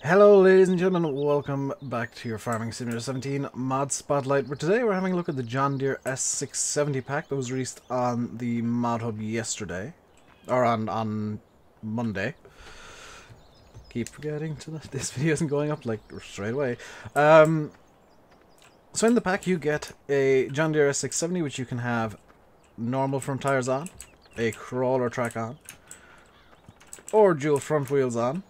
Hello ladies and gentlemen, welcome back to your Farming Simulator 17 mod spotlight, where today we're having a look at the John Deere S670 pack that was released on the mod hub yesterday, or on Monday. Keep forgetting this video isn't going up like straight away. So in the pack you get a John Deere S670, which you can have normal front tires on, a crawler track on, or dual front wheels on.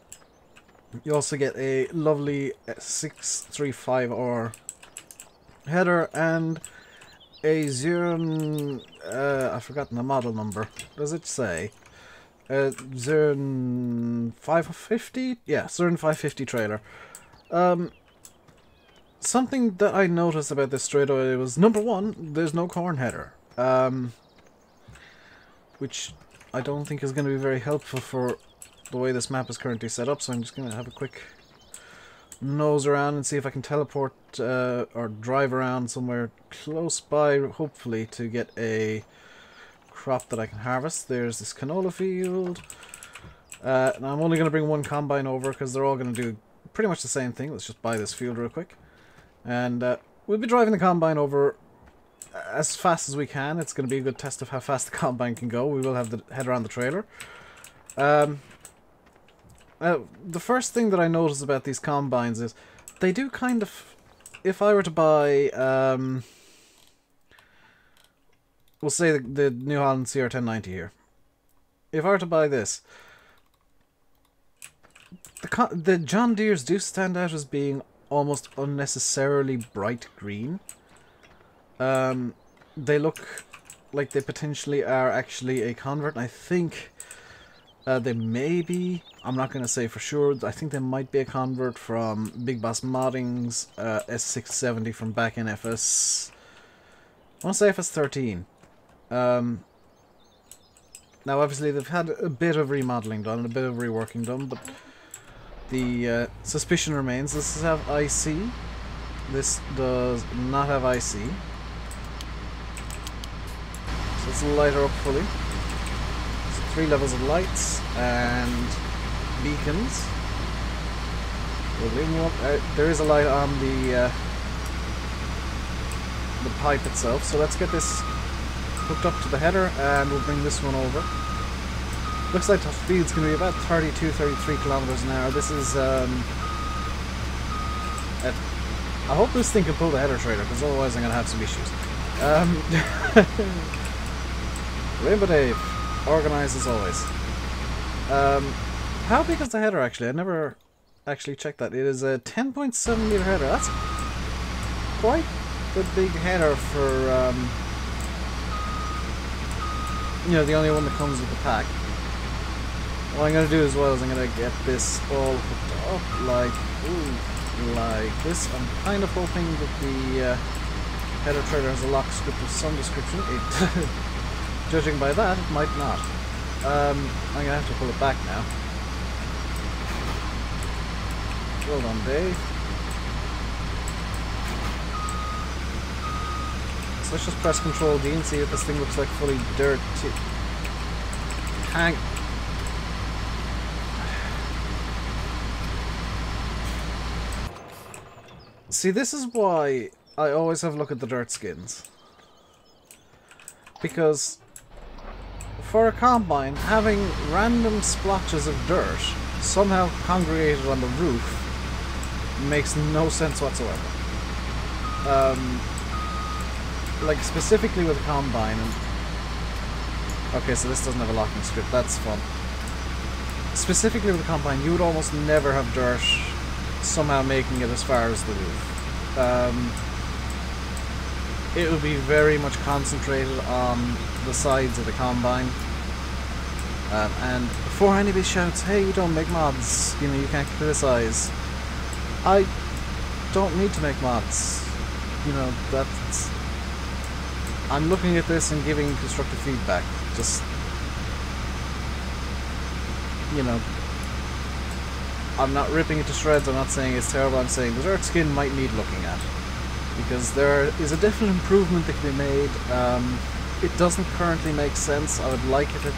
You also get a lovely 635R header and a Zern, I've forgotten the model number. Does it say? Zern 550? Yeah, Zern 550 trailer. Something that I noticed about this straight away was, number one, there's no corn header. Which I don't think is going to be very helpful for the way this map is currently set up, so I'm just going to have a quick nose around and see if I can teleport or drive around somewhere close by, hopefully, to get a crop that I can harvest. There's this canola field. Now I'm only going to bring one combine over because they're all going to do pretty much the same thing. Let's just buy this field real quick. And we'll be driving the combine over as fast as we can. It's going to be a good test of how fast the combine can go. We will have the header on the trailer. The first thing that I notice about these combines is they do kind of, if I were to buy, we'll say the New Holland CR1090 here. If I were to buy this, the John Deeres do stand out as being almost unnecessarily bright green. They look like they potentially are actually a convert, and I think they may be. I'm not going to say for sure. I think they might be a convert from Big Boss Modding's S670 from back in FS. I want to say FS13. Now, obviously, they've had a bit of remodeling done and a bit of reworking done, but the suspicion remains. This does have IC. This does not have IC. So let's light her up fully. 3 levels of lights and beacons. There is a light on the pipe itself, so let's get this hooked up to the header and we'll bring this one over. Looks like the speed's going to be about 32-33 kilometers an hour. This is I hope this thing can pull the header trailer, because otherwise I'm going to have some issues. RainbowDave, organized as always. How big is the header actually? I never actually checked that. It is a 10.7 meter header. That's quite the big header for, you know, the only one that comes with the pack. What I'm going to do as well is I'm going to get this all hooked up like this. I'm kind of hoping that the header trailer has a lock script of some description. Judging by that, it might not. I'm going to have to pull it back now. Hold on, Dave. So let's just press Control D and see if this thing looks like fully dirty. Hang. See, this is why I always have a look at the dirt skins. Because for a combine, having random splotches of dirt somehow congregated on the roof makes no sense whatsoever. Like specifically with a combine, and okay, so this doesn't have a locking script, that's fun. Specifically with a combine, you would almost never have dirt somehow making it as far as the roof. It would be very much concentrated on the sides of the combine. And before anybody shouts, hey, you don't make mods, you know, you can't criticize. I don't need to make mods. You know, that's... I'm looking at this and giving constructive feedback. Just... You know... I'm not ripping it to shreds, I'm not saying it's terrible, I'm saying the dirt skin might need looking at. Because there is a definite improvement that can be made. It doesn't currently make sense. I would like if it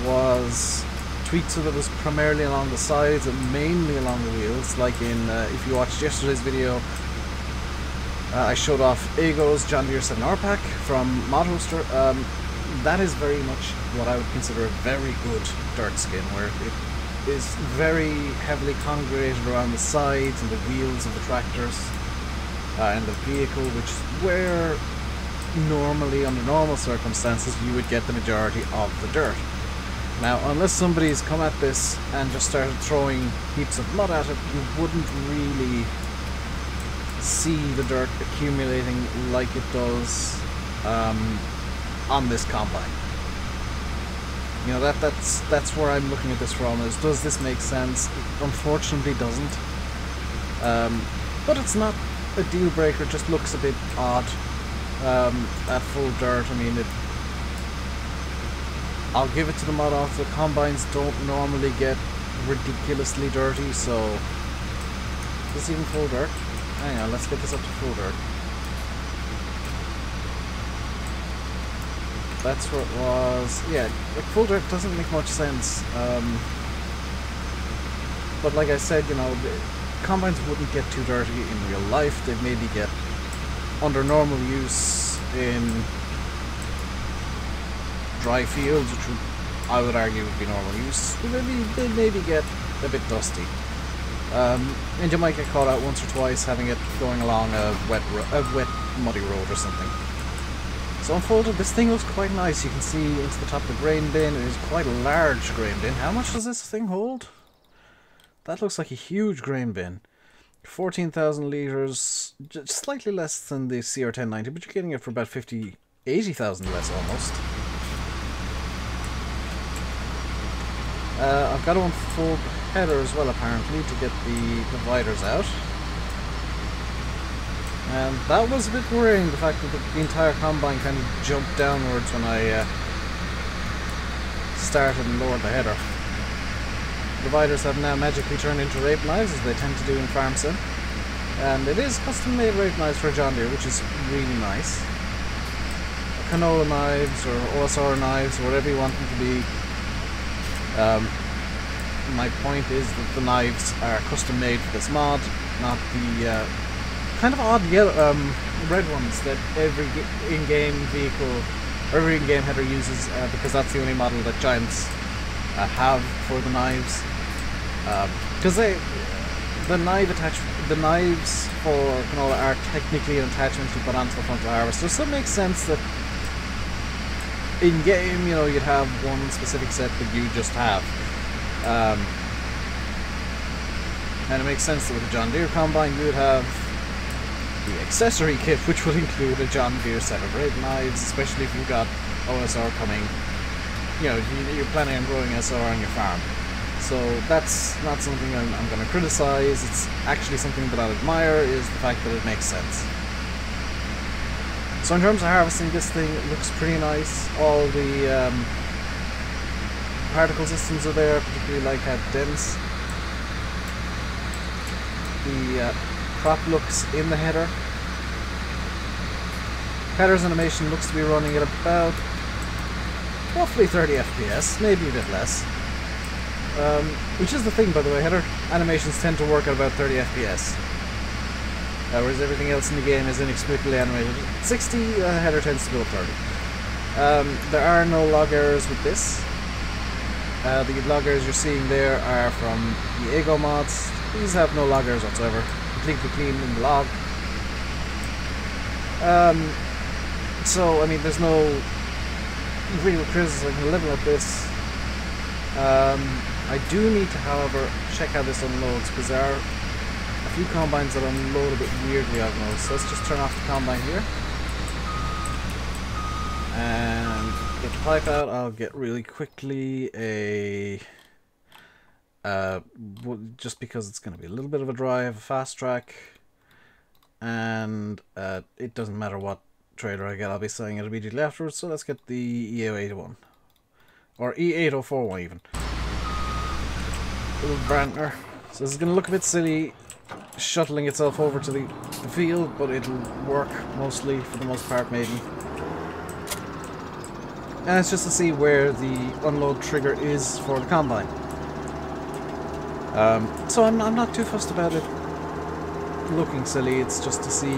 was tweaked so that it was primarily along the sides and mainly along the wheels. Like in, if you watched yesterday's video, I showed off Ago's John Deere 7R pack from Mod Hoster. That is very much what I would consider a very good dirt skin, where it is very heavily congregated around the sides and the wheels of the tractors and the vehicle, which is where normally, under normal circumstances, you would get the majority of the dirt. Now, unless somebody's come at this and just started throwing heaps of mud at it, you wouldn't really see the dirt accumulating like it does on this combine. You know, that's where I'm looking at this from, is does this make sense? It unfortunately doesn't. But it's not a deal breaker, it just looks a bit odd at full dirt. I mean, I'll give it to the mod off. The combines don't normally get ridiculously dirty, so is this even full dirt? Hang on, let's get this up to full dirt. That's where it was. Yeah, like full dirt doesn't make much sense. But like I said, you know, the combines wouldn't get too dirty in real life. They'd maybe get under normal use in dry fields, which would, I would argue, would be normal use. But they'd maybe get a bit dusty. And you might get caught out once or twice having it going along a wet, muddy road or something. So unfolded, this thing looks quite nice. You can see into the top of the grain bin. It is quite a large grain bin. How much does this thing hold? That looks like a huge grain bin. 14,000 litres, just slightly less than the CR1090, but you're getting it for about 80,000 less almost. I've got to unfold the header as well, apparently, to get the dividers out. And that was a bit worrying, the fact that the entire combine kind of jumped downwards when I started and lowered the header. Dividers have now magically turned into rape knives, as they tend to do in farm sim. And it is custom made rape knives for John Deere, which is really nice. Canola knives or OSR knives, or whatever you want them to be. My point is that the knives are custom made for this mod, not the kind of odd yellow, red ones that every in-game vehicle, or every in-game header uses, because that's the only model that Giants have for the knives. Because the knives for canola are technically an attachment you put onto the front of the harvester, so it makes sense that in game, you know, you'd have one specific set that you just have. And it makes sense that with a John Deere combine you would have the accessory kit, which would include a John Deere set of rape knives, especially if you've got OSR coming. You know, you're planning on growing SR on your farm. So that's not something I'm going to criticize. It's actually something that I admire, is the fact that it makes sense. So in terms of harvesting, this thing looks pretty nice. All the particle systems are there, particularly like how dense the crop looks in the header. Header's animation looks to be running at about roughly 30 FPS, maybe a bit less. Which is the thing, by the way, header animations tend to work at about 30 FPS. Whereas everything else in the game is inexplicably animated. 60, header tends to go 30. There are no log errors with this. The log errors you're seeing there are from the Ego mods. These have no log errors whatsoever. Completely clean in the log. So, I mean, there's no real criticism level at this. I do need to, however, check how this unloads, because there are a few combines that unload a bit weirdly, I've noticed. So let's just turn off the combine here. And get the pipe out. I'll get really quickly a... just because it's going to be a little bit of a drive, a fast track. And it doesn't matter what trailer I get, I'll be saying it immediately afterwards. So let's get the E0801. Or E8041 even. Little Brantner. So this is going to look a bit silly, shuttling itself over to the field, but it'll work mostly, for the most part, maybe. And it's just to see where the unload trigger is for the combine. So I'm not too fussed about it looking silly. It's just to see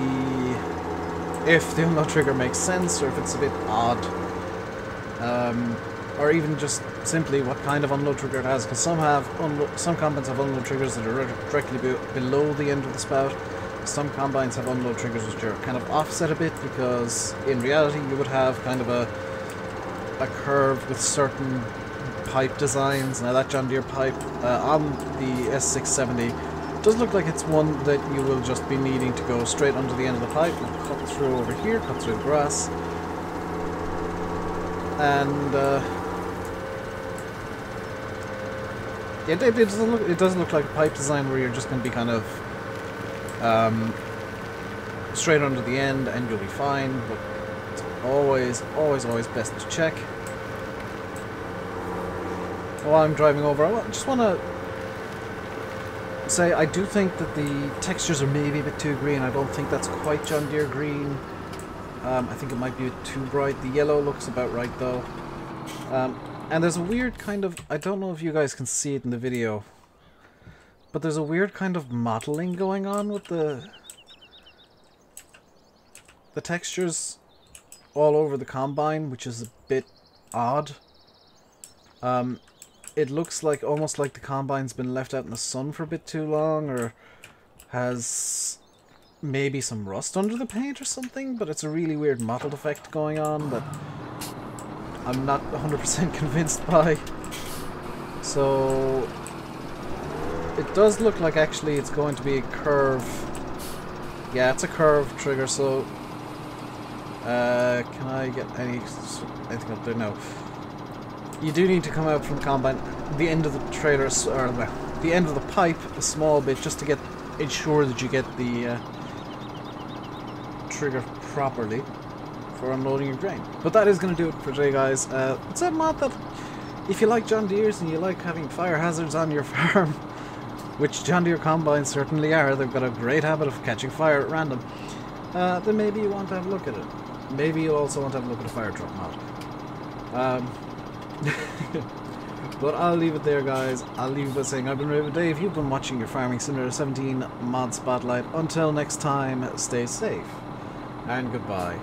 if the unload trigger makes sense or if it's a bit odd. Or even just simply what kind of unload trigger it has, because some combines have unload triggers that are directly below the end of the spout. Some combines have unload triggers which are kind of offset a bit, because in reality you would have kind of a curve with certain pipe designs. Now that John Deere pipe on the S670 does look like it's one that you will just be needing to go straight under the end of the pipe and cut through over here, cut through the grass. And yeah, it doesn't look like a pipe design where you're just going to be kind of straight under the end and you'll be fine, but it's always best to check. While I'm driving over, I just want to say I do think that the textures are maybe a bit too green. I don't think that's quite John Deere green. I think it might be a bit too bright. The yellow looks about right though. And there's a weird kind of, I don't know if you guys can see it in the video, but there's a weird kind of modeling going on with the textures all over the combine, which is a bit odd. It looks like almost like the combine's been left out in the sun for a bit too long, or has maybe some rust under the paint or something, but it's a really weird mottled effect going on that I'm not 100% convinced by. So it does look like actually it's going to be a curve. Yeah, it's a curve trigger, so can I get anything up there? No. You do need to come out from the combine, the end of the trailer, or the end of the pipe a small bit, just to ensure that you get the trigger properly for unloading your grain. But that is going to do it for today, guys. It's a mod that, if you like John Deere's and you like having fire hazards on your farm, which John Deere combines certainly are, they've got a great habit of catching fire at random, then maybe you want to have a look at it. Maybe you'll also want to have a look at a fire truck mod. But I'll leave it there, guys. I'll leave it by saying I've been RainbowDave. You've been watching your Farming Simulator 17 Mod Spotlight. Until next time, stay safe and goodbye.